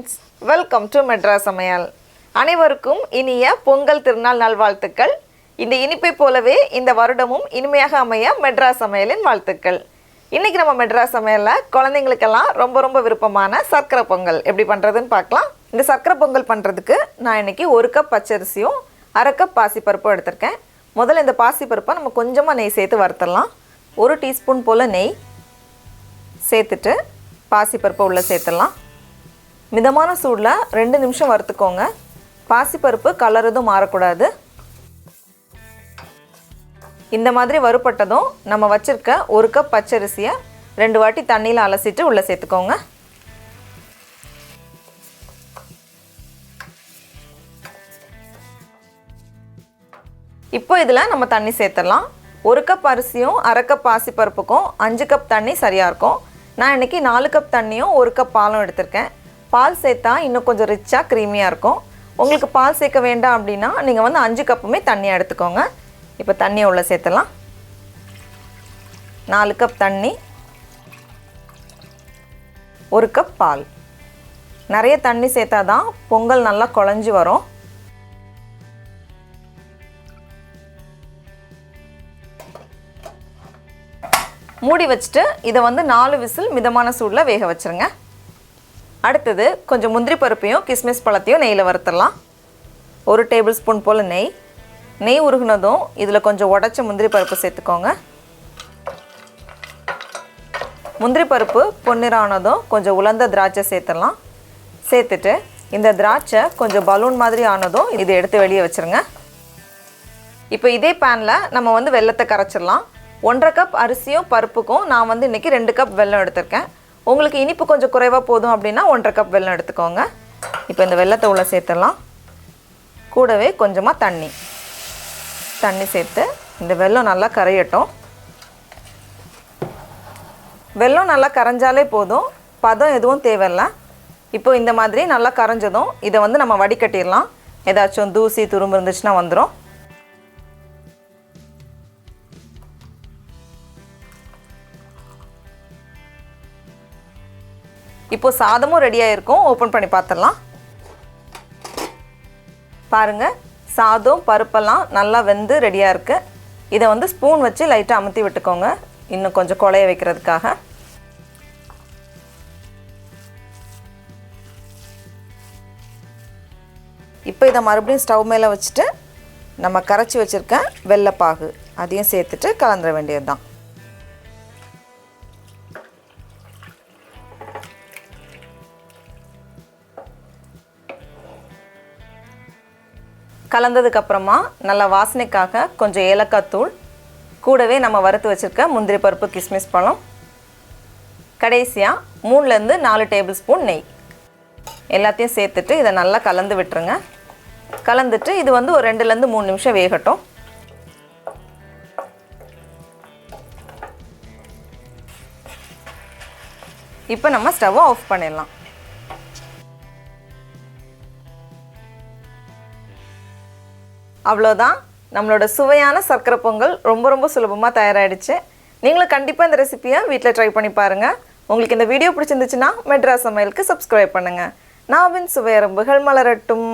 Friends, welcome to Madras சமையல். அனைவருக்கும் இனிய பொங்கல் திருநாள் நல்வாழ்த்துக்கள். இந்த இனிப்பை போலவே இந்த வருடமும் இனிமையாக அமைய மெட்ராஸ் சமையலின் வாழ்த்துக்கள். இன்றைக்கி நம்ம மெட்ராஸ் சமையலில் குழந்தைங்களுக்கெல்லாம் ரொம்ப விருப்பமான சர்க்கரை பொங்கல் எப்படி பண்ணுறதுன்னு பார்க்கலாம். இந்த சர்க்கரை பொங்கல் பண்ணுறதுக்கு நான் இன்றைக்கி 1 கப் பச்சரிசியும் 1/2 கப் பாசிப்பருப்பும் எடுத்திருக்கேன். முதல்ல இந்த பாசிப்பருப்பை நம்ம கொஞ்சமாக நெய் சேர்த்து வறுத்துடலாம். 1 டீஸ்பூன் போல் நெய் சேர்த்துட்டு பாசிப்பருப்பை உள்ளே சேர்த்துடலாம். மிதமான சூடில் 2 நிமிஷம் வறுத்துக்கோங்க. பாசிப்பருப்பு கலர் எதுவும் மாறக்கூடாது. இந்த மாதிரி வறுப்பட்டதும் நம்ம வச்சுருக்க 1 கப் பச்சரிசியை 2 வாட்டி தண்ணியில் அலசிட்டு உள்ளே சேர்த்துக்கோங்க. இப்போ இதில் நம்ம தண்ணி சேர்த்துடலாம். 1 கப் அரிசியும் 1/2 கப் பாசிப்பருப்புக்கும் 5 கப் தண்ணி சரியாக இருக்கும். நான் இன்றைக்கி 4 கப் தண்ணியும் 1 கப் பாலும் எடுத்திருக்கேன். பால் சேர்த்தா இன்னும் கொஞ்சம் ரிச்சாக க்ரீமியாக இருக்கும். உங்களுக்கு பால் சேர்க்க வேண்டாம் அப்படின்னா நீங்கள் 5 கப்புமே தண்ணியாக எடுத்துக்கோங்க. இப்போ தண்ணியை உள்ளே சேர்த்துலாம். 4 கப் தண்ணி, 1 கப் பால். நிறைய தண்ணி சேர்த்தா தான் பொங்கல் நல்லா குழஞ்சி வரும். மூடி வச்சுட்டு இதை 4 விசில் மிதமான சூடில் வேக வச்சுருங்க. அடுத்தது கொஞ்சம் முந்திரி பருப்பையும் கிஸ்மிஸ் பழத்தையும் நெய்யில் வறுத்துடலாம். 1 டேபிள் ஸ்பூன் போல் நெய் உருகுனதும் இதில் கொஞ்சம் உடச்ச முந்திரி பருப்பு சேர்த்துக்கோங்க. முந்திரி பருப்பு பொன்னிறானதும் கொஞ்சம் உலர்ந்த திராட்சை சேர்த்துடலாம். சேர்த்துட்டு இந்த திராட்சை கொஞ்சம் பலூன் மாதிரி ஆனதும் இதை எடுத்து வெளியே வச்சுருங்க. இப்போ இதே பேனில் நம்ம வெல்லத்தை கரைச்சிடலாம். 1/2 கப் அரிசியும் பருப்புக்கும் நான் இன்றைக்கி 2 கப் வெல்லம் எடுத்திருக்கேன். உங்களுக்கு இனிப்பு கொஞ்சம் குறைவாக போதும் அப்படின்னா 1/2 கப் வெல்லம் எடுத்துக்கோங்க. இப்போ இந்த வெல்லத்தை உள்ளே சேர்த்துடலாம். கூடவே கொஞ்சமாக தண்ணி சேர்த்து இந்த வெல்லம் நல்லா கரையட்டும். வெல்லம் நல்லா கரைஞ்சாலே போதும், பதம் எதுவும் தேவையில்லை. இப்போ இந்த மாதிரி நல்லா கரைஞ்சதும் இதை நம்ம வடிகட்டிடலாம். ஏதாச்சும் தூசி துரும்பு இருந்துச்சுன்னா வந்துடும். இப்போது சாதமும் ரெடியாக இருக்கும். ஓப்பன் பண்ணி பார்த்துடலாம். பாருங்கள், சாதம் பருப்பெல்லாம் நல்லா வெந்து ரெடியாக இருக்குது. இதை ஸ்பூன் வச்சு லைட்டாக அமுத்தி விட்டுக்கோங்க, இன்னும் கொஞ்சம் குழைய வைக்கிறதுக்காக. இப்போ இதை மறுபடியும் ஸ்டவ் மேலே வச்சுட்டு நம்ம கரைச்சி வச்சுருக்க வெள்ளைப்பாகு அதையும் சேர்த்துட்டு கலந்துட வேண்டியது தான். கலந்ததுக்கப்புறமா நல்லா வாசனைக்காக கொஞ்சம் ஏலக்காய் தூள், கூடவே நம்ம வறுத்து வச்சுருக்க முந்திரி பருப்பு கிஸ்மிஸ் பழம், கடைசியாக 3லேருந்து 4 டேபிள் ஸ்பூன் நெய் எல்லாத்தையும் சேர்த்துட்டு இதை நல்லா கலந்து விட்டுருங்க. கலந்துட்டு இது ஒரு 2லேருந்து 3 நிமிஷம் வேகட்டும். இப்போ நம்ம ஸ்டவ்வை ஆஃப் பண்ணிடலாம். அவ்வளோதான், நம்மளோட சுவையான சர்க்கரை பொங்கல் ரொம்ப சுலபமாக தயாராகிடுச்சு. நீங்களும் கண்டிப்பாக இந்த ரெசிபியை வீட்டில் ட்ரை பண்ணி பாருங்கள். உங்களுக்கு இந்த வீடியோ பிடிச்சிருந்துச்சுன்னா மெட்ராஸ் சமையலுக்கு சப்ஸ்கிரைப் பண்ணுங்கள். நாவின் சுவையரம்புகள் மலரட்டும்.